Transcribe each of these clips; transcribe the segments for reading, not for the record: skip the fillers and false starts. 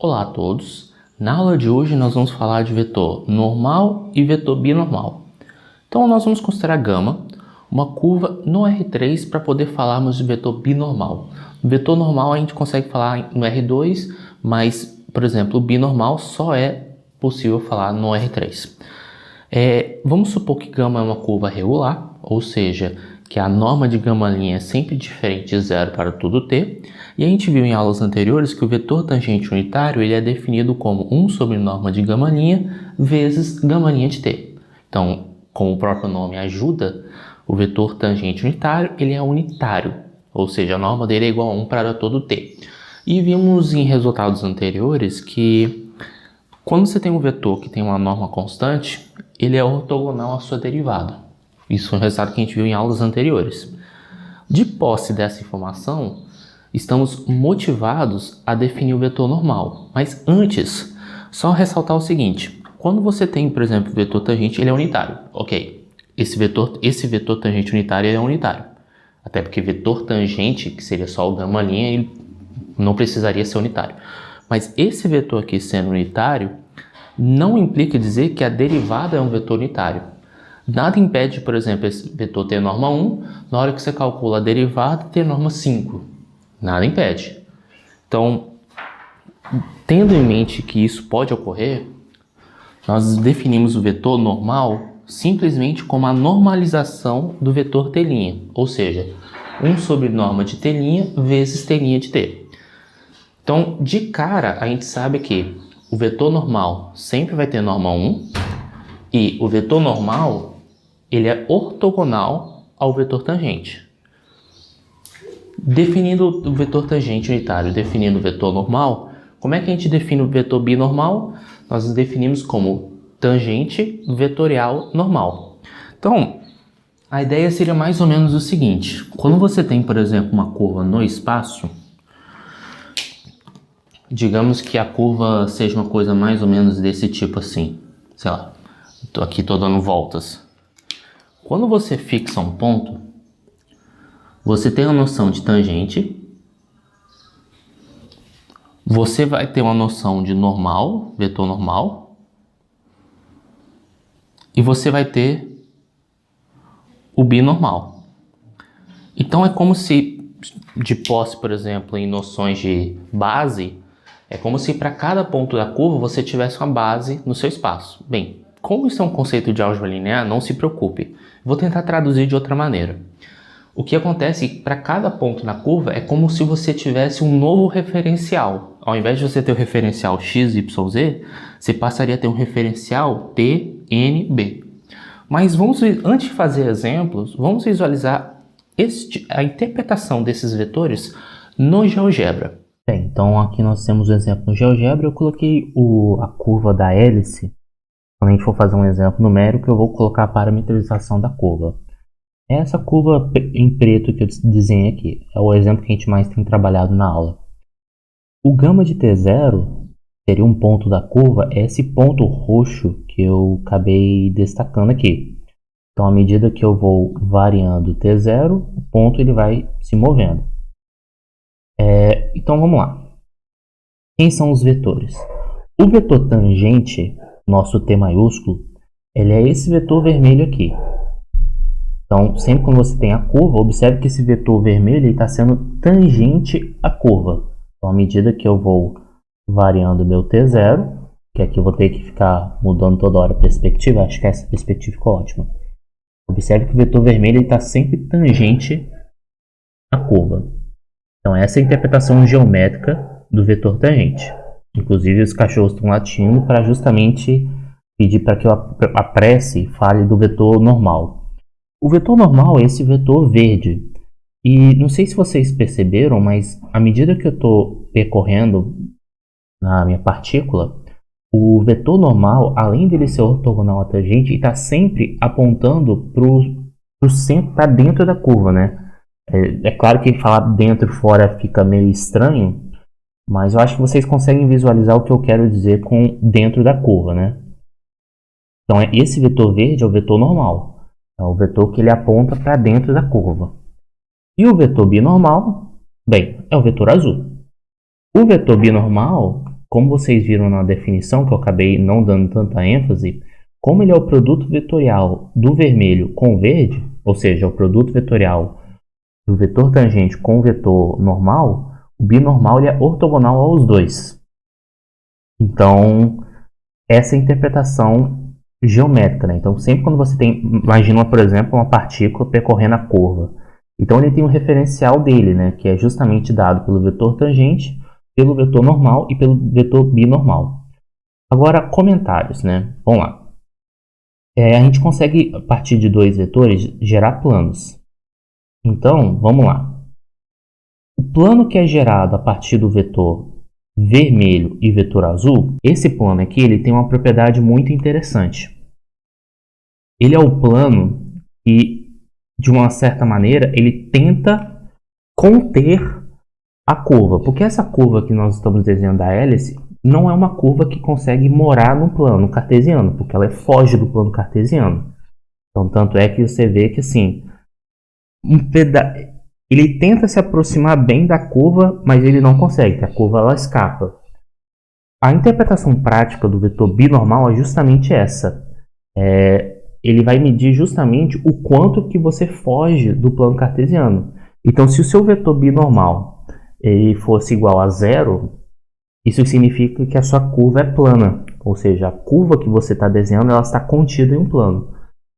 Olá a todos! Na aula de hoje nós vamos falar de vetor normal e vetor binormal. Então nós vamos considerar gama, uma curva no R3 para poder falarmos de vetor binormal. No vetor normal a gente consegue falar no R2, mas, por exemplo, o binormal só é possível falar no R3. Vamos supor que gama é uma curva regular, ou seja, que a norma de gama' é sempre diferente de zero para todo t, e a gente viu em aulas anteriores que o vetor tangente unitário ele é definido como 1 sobre norma de gama' vezes gama' de t. Então, como o próprio nome ajuda, o vetor tangente unitário ele é unitário, ou seja, a norma dele é igual a 1 para todo t. E vimos em resultados anteriores que quando você tem um vetor que tem uma norma constante, ele é ortogonal à sua derivada. Isso foi um resultado que a gente viu em aulas anteriores. De posse dessa informação, estamos motivados a definir o vetor normal. Mas antes, só ressaltar o seguinte. Quando você tem, por exemplo, o vetor tangente, ele é unitário. Ok, esse vetor tangente unitário é unitário. Até porque vetor tangente, que seria só o gama', ele não precisaria ser unitário. Mas esse vetor aqui sendo unitário, não implica dizer que a derivada é um vetor unitário. Nada impede, por exemplo, esse vetor ter norma 1, na hora que você calcula a derivada, ter norma 5. Nada impede. Então, tendo em mente que isso pode ocorrer, nós definimos o vetor normal simplesmente como a normalização do vetor t', ou seja, 1 sobre norma de t' vezes t' de t. Então, de cara, a gente sabe que o vetor normal sempre vai ter norma 1 e o vetor normal ele é ortogonal ao vetor tangente. Definindo o vetor tangente unitário, definindo o vetor normal, como é que a gente define o vetor binormal? Nós definimos como tangente vetorial normal. Então, a ideia seria mais ou menos o seguinte. Quando você tem, por exemplo, uma curva no espaço, digamos que a curva seja uma coisa mais ou menos desse tipo assim, sei lá, aqui estou dando voltas. Quando você fixa um ponto, você tem a noção de tangente, você vai ter uma noção de normal, vetor normal, e você vai ter o binormal. Então é como se, de posse, por exemplo, em noções de base, é como se para cada ponto da curva você tivesse uma base no seu espaço. Bem, como isso é um conceito de álgebra linear, não se preocupe. Vou tentar traduzir de outra maneira. O que acontece é que para cada ponto na curva é como se você tivesse um novo referencial. Ao invés de você ter o referencial x, y, z, você passaria a ter um referencial t, n, b. Mas antes de fazer exemplos, vamos visualizar a interpretação desses vetores no GeoGebra. Bem, então aqui nós temos o exemplo no GeoGebra. Eu coloquei a curva da hélice. Quando a gente for fazer um exemplo numérico, eu vou colocar a parametrização da curva. Essa curva em preto que eu desenhei aqui é o exemplo que a gente mais tem trabalhado na aula. O gama de t0 seria um ponto da curva, é esse ponto roxo que eu acabei destacando aqui. Então, à medida que eu vou variando t0, o ponto ele vai se movendo. Então, vamos lá. Quem são os vetores? O vetor tangente, nosso T maiúsculo, ele é esse vetor vermelho aqui. Então, sempre quando você tem a curva, observe que esse vetor vermelho está sendo tangente à curva. Então, à medida que eu vou variando meu t0, que aqui eu vou ter que ficar mudando toda hora a perspectiva, acho que essa perspectiva ficou ótima. Observe que o vetor vermelho está sempre tangente à curva. Então, essa é a interpretação geométrica do vetor tangente. Inclusive, os cachorros estão latindo para justamente pedir para que eu apresse e fale do vetor normal. O vetor normal é esse vetor verde. E não sei se vocês perceberam, mas à medida que eu estou percorrendo na minha partícula, o vetor normal, além dele ser ortogonal à tangente, está sempre apontando para o centro, para dentro da curva, né? É claro que falar dentro e fora fica meio estranho, mas eu acho que vocês conseguem visualizar o que eu quero dizer com dentro da curva, né? Então, esse vetor verde é o vetor normal. É o vetor que ele aponta para dentro da curva. E o vetor binormal, bem, é o vetor azul. O vetor binormal como vocês viram na definição, que eu acabei não dando tanta ênfase, como ele é o produto vetorial do vermelho com o verde, ou seja, o produto vetorial do vetor tangente com o vetor normal, o binormal ele é ortogonal aos dois. Então, essa é a interpretação geométrica, né? Então, sempre quando você imagina, por exemplo, uma partícula percorrendo a curva. Então, ele tem um referencial dele, né? Que é justamente dado pelo vetor tangente, pelo vetor normal e pelo vetor binormal. Agora, comentários, né? Vamos lá. A gente consegue, a partir de dois vetores, gerar planos. Então, vamos lá. O plano que é gerado a partir do vetor vermelho e vetor azul, esse plano aqui ele tem uma propriedade muito interessante. Ele é o plano que, de uma certa maneira, ele tenta conter a curva, porque essa curva que nós estamos desenhando da hélice não é uma curva que consegue morar no plano cartesiano, porque ela foge do plano cartesiano. Então, tanto é que você vê que assim, ele tenta se aproximar bem da curva, mas ele não consegue, porque a curva ela escapa. A interpretação prática do vetor binormal é justamente essa. Ele vai medir justamente o quanto que você foge do plano cartesiano. Então, se o seu vetor binormal ele fosse igual a zero, isso significa que a sua curva é plana, ou seja, a curva que você está desenhando ela está contida em um plano.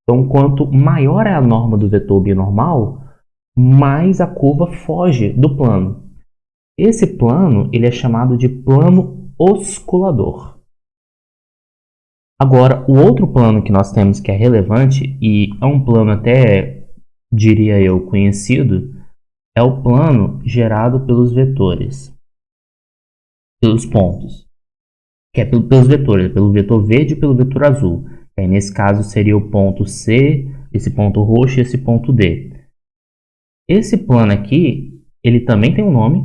Então, quanto maior é a norma do vetor binormal, mais a curva foge do plano. Esse plano ele é chamado de plano osculador. Agora, o outro plano que nós temos que é relevante, e é um plano até, diria eu, conhecido, é o plano gerado pelos vetores, pelos pontos, que é pelos vetores, pelo vetor verde e pelo vetor azul. Aí, nesse caso seria o ponto C, esse ponto roxo e esse ponto D. Esse plano aqui, ele também tem um nome,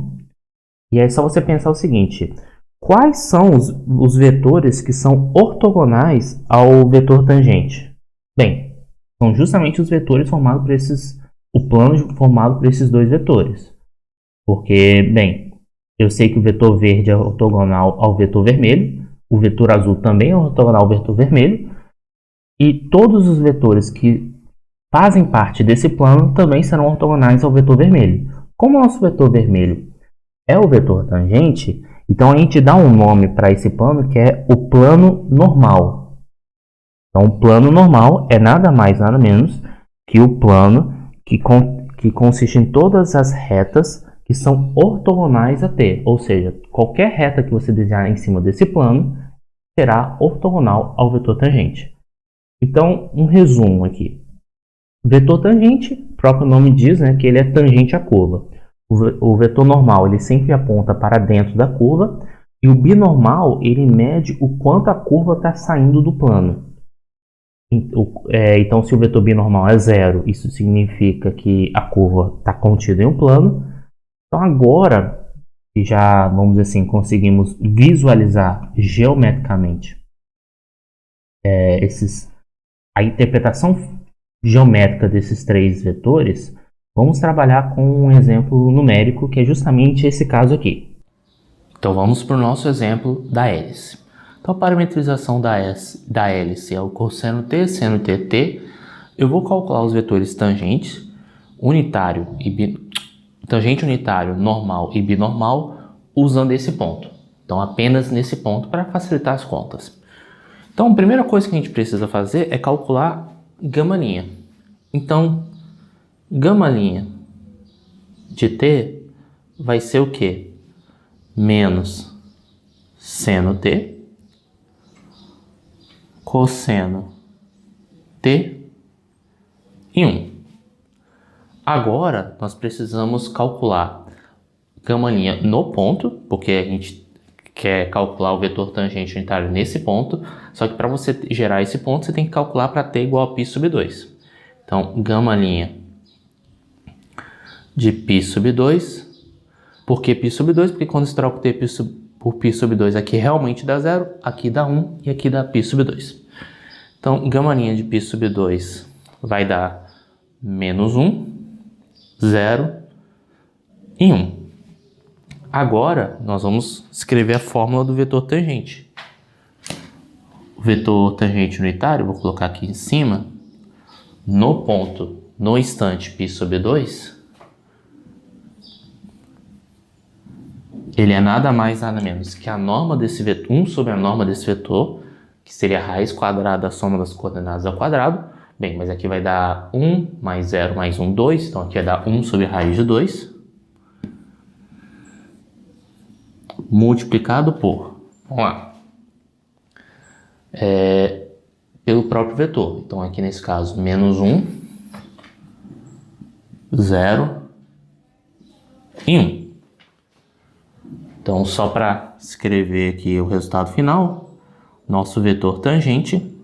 e é só você pensar o seguinte: quais são os vetores que são ortogonais ao vetor tangente? Bem, são justamente os vetores formados por o plano formado por esses dois vetores. Porque, bem, eu sei que o vetor verde é ortogonal ao vetor vermelho, o vetor azul também é ortogonal ao vetor vermelho, e todos os vetores que fazem parte desse plano também serão ortogonais ao vetor vermelho. Como o nosso vetor vermelho é o vetor tangente, então a gente dá um nome para esse plano que é o plano normal. Então o plano normal é nada mais nada menos que o plano que consiste em todas as retas que são ortogonais a T, ou seja, qualquer reta que você desenhar em cima desse plano será ortogonal ao vetor tangente. Então, um resumo aqui. O vetor tangente, o próprio nome diz, né, que ele é tangente à curva. O vetor normal ele sempre aponta para dentro da curva, e o binormal ele mede o quanto a curva está saindo do plano. Então, se o vetor binormal é zero, isso significa que a curva está contida em um plano. Então, agora que já, vamos dizer assim, conseguimos visualizar geometricamente a interpretação geométrica desses três vetores, vamos trabalhar com um exemplo numérico que é justamente esse caso aqui. Então vamos para o nosso exemplo da hélice. Então a parametrização da hélice é o cosseno t, seno t, t. Eu vou calcular os vetores tangentes, tangente unitário, normal e binormal, usando esse ponto. Então apenas nesse ponto para facilitar as contas. Então a primeira coisa que a gente precisa fazer é calcular gama-linha. Então, gama-linha de t vai ser o quê? Menos seno t, cosseno t e 1. Agora, nós precisamos calcular gama-linha no ponto, porque a gente quer calcular o vetor tangente unitário nesse ponto, só que para você gerar esse ponto, você tem que calcular para t igual a π sobre 2. Então, gama-linha de π sobre 2. Por que π sobre 2? Porque quando você troca o t por π sobre 2, aqui realmente dá 0, aqui dá 1 e aqui dá π sobre 2. Então, gama-linha de π sobre 2 vai dar menos 1, 0 e 1. Agora, nós vamos escrever a fórmula do vetor tangente. O vetor tangente unitário, vou colocar aqui em cima, no ponto, no instante π sobre 2, ele é nada mais nada menos que a norma desse vetor, 1 sobre a norma desse vetor, que seria a raiz quadrada da soma das coordenadas ao quadrado. Bem, mas aqui vai dar 1 mais 0 mais 1, 2. Então aqui vai dar 1 sobre a raiz de 2. Multiplicado por, vamos lá, pelo próprio vetor. Então aqui nesse caso, menos 1, 0 e 1. Então só para escrever aqui o resultado final, nosso vetor tangente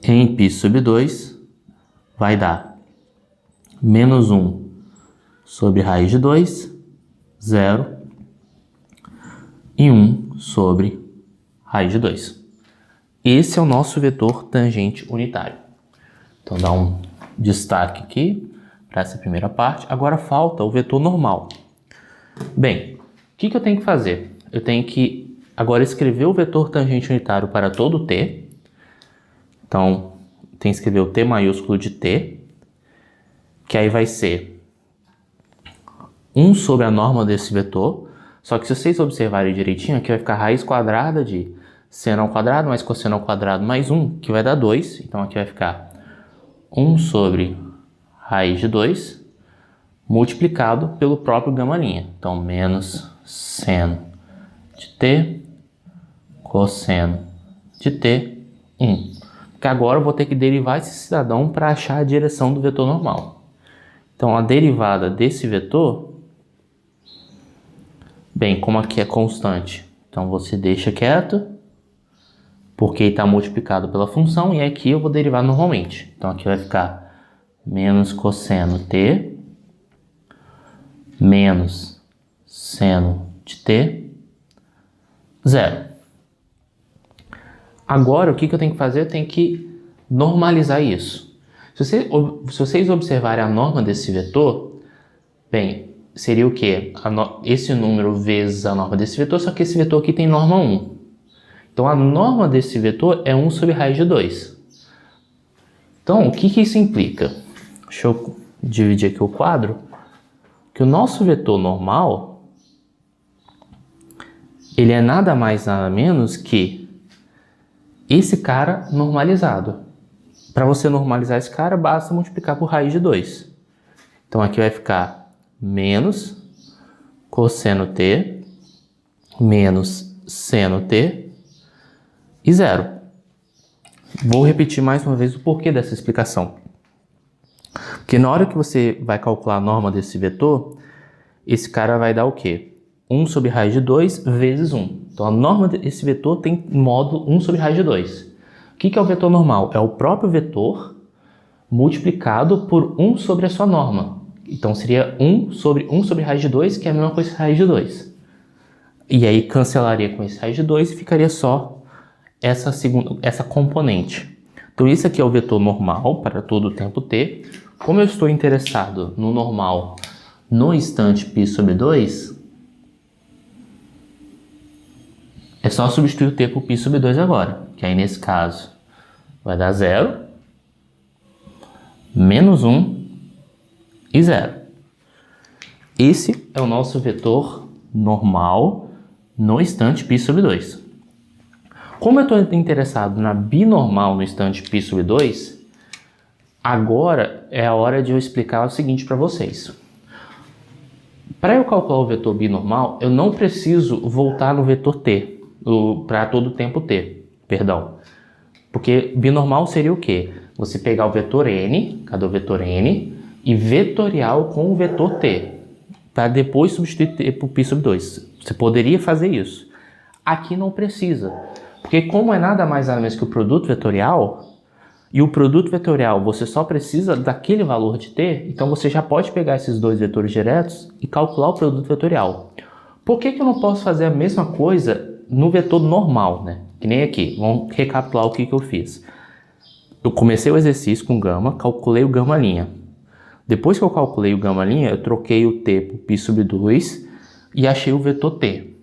em π sobre 2 vai dar menos 1 sobre raiz de 2, 0 e 1 sobre raiz de 2. Esse é o nosso vetor tangente unitário. Então dá um destaque aqui para essa primeira parte. Agora falta o vetor normal. Bem, o que eu tenho que fazer? Eu tenho que agora escrever o vetor tangente unitário para todo t. Então, tem que escrever o t maiúsculo de t, que aí vai ser 1 sobre a norma desse vetor. Só que se vocês observarem direitinho, aqui vai ficar raiz quadrada de seno ao quadrado mais cosseno ao quadrado mais 1, que vai dar 2. Então aqui vai ficar 1 sobre raiz de 2 multiplicado pelo próprio gama'. Então, menos seno de t cosseno de t, 1. Porque agora eu vou ter que derivar esse cidadão para achar a direção do vetor normal. Então, a derivada desse vetor, bem, como aqui é constante, então você deixa quieto, porque está multiplicado pela função, e aqui eu vou derivar normalmente. Então, aqui vai ficar menos cosseno t menos seno de t, 0. Agora, o que eu tenho que fazer? Eu tenho que normalizar isso. Se vocês observarem a norma desse vetor, bem, seria o quê? Esse número vezes a norma desse vetor, só que esse vetor aqui tem norma 1. Então, a norma desse vetor é 1 sobre raiz de 2. Então, o que isso implica? Deixa eu dividir aqui o quadro. Que o nosso vetor normal, ele é nada mais nada menos que esse cara normalizado. Para você normalizar esse cara, basta multiplicar por raiz de 2. Então aqui vai ficar menos cosseno t menos seno t e 0. Vou repetir mais uma vez o porquê dessa explicação. Porque na hora que você vai calcular a norma desse vetor, esse cara vai dar o quê? 1 sobre raiz de 2 vezes 1. Então, a norma desse vetor tem módulo 1 sobre raiz de 2. O que é o vetor normal? É o próprio vetor multiplicado por 1 sobre a sua norma. Então, seria 1 sobre raiz de 2, que é a mesma coisa que raiz de 2. E aí, cancelaria com esse raiz de 2 e ficaria só essa componente. Então, esse aqui é o vetor normal para todo o tempo t. Como eu estou interessado no normal no instante π sobre 2, é só substituir o t por π sobre 2 agora. Que aí, nesse caso, vai dar 0, menos 1 e 0. Esse é o nosso vetor normal no instante π sobre 2. Como eu estou interessado na binormal no instante π sobre 2, agora é a hora de eu explicar o seguinte para vocês. Para eu calcular o vetor binormal, eu não preciso voltar no vetor t, para todo o tempo t, perdão. Porque binormal seria o quê? Você pegar o vetor n, cadê o vetor n, e vetorial com o vetor t, para depois substituir t por π sobre 2. Você poderia fazer isso. Aqui não precisa, porque como é nada mais nada menos que o produto vetorial, e o produto vetorial você só precisa daquele valor de t, então você já pode pegar esses dois vetores diretos e calcular o produto vetorial. Por que eu não posso fazer a mesma coisa no vetor normal, né? Que nem aqui. Vamos recapitular o que eu fiz. Eu comecei o exercício com gama, calculei o gama'. Depois que eu calculei o gama', eu troquei o t por π sobre 2 e achei o vetor t.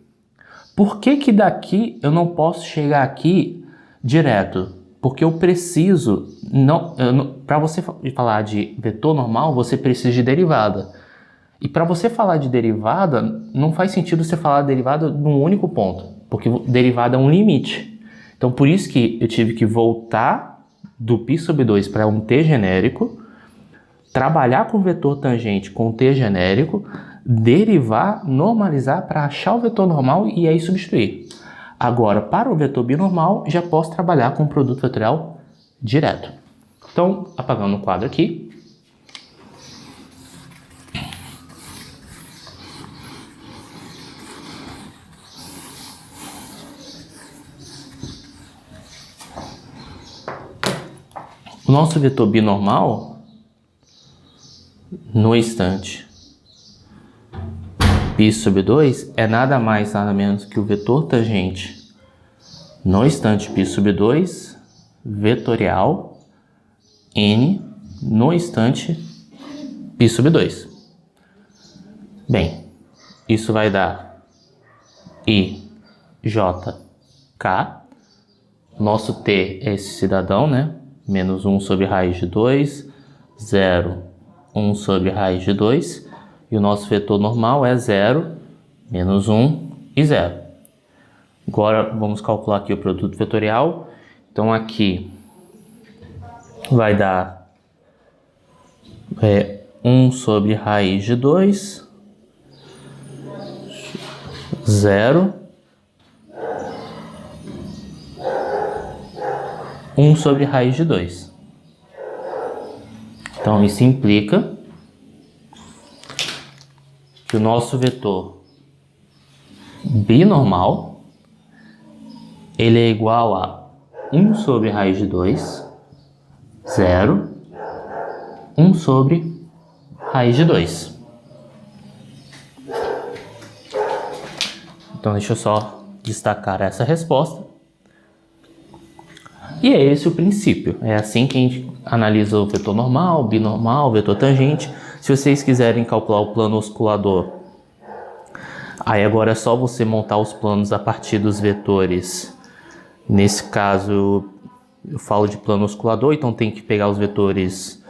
Por que que daqui eu não posso chegar aqui direto? Porque eu preciso, para você falar de vetor normal, você precisa de derivada. E para você falar de derivada, não faz sentido você falar de derivada num único ponto, porque derivada é um limite. Então por isso que eu tive que voltar do π sobre 2 para um t genérico, trabalhar com o vetor tangente com o t genérico, derivar, normalizar para achar o vetor normal e aí substituir. Agora, para o vetor binormal, já posso trabalhar com o produto vetorial direto. Então, apagando o quadro aqui. O nosso vetor binormal, no instante π sobre 2 é nada mais, nada menos que o vetor tangente no instante π sobre 2 vetorial n no instante π sobre 2. Bem, isso vai dar i j k. Nosso t é esse cidadão, né? Menos 1 sobre raiz de 2, 0, 1 sobre raiz de 2. E o nosso vetor normal é 0, menos 1 e 0. Agora vamos calcular aqui o produto vetorial. Então aqui vai dar 1 sobre raiz de 2, 0, 1 sobre raiz de 2. Então isso implica que o nosso vetor binormal ele é igual a 1 sobre raiz de 2, 0, 1 sobre raiz de 2. Então deixa eu só destacar essa resposta. E é esse o princípio. É assim que a gente analisa o vetor normal, binormal, vetor tangente. Se vocês quiserem calcular o plano oscilador, aí agora é só você montar os planos a partir dos vetores. Nesse caso, eu falo de plano oscilador, então tem que pegar os vetores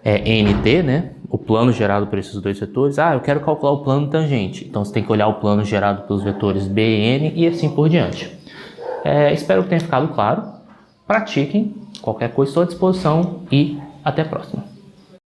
NT, né? O plano gerado por esses dois vetores. Ah, eu quero calcular o plano tangente. Então você tem que olhar o plano gerado pelos vetores B e N e assim por diante. Espero que tenha ficado claro. Pratiquem. Qualquer coisa estou à disposição e até a próxima.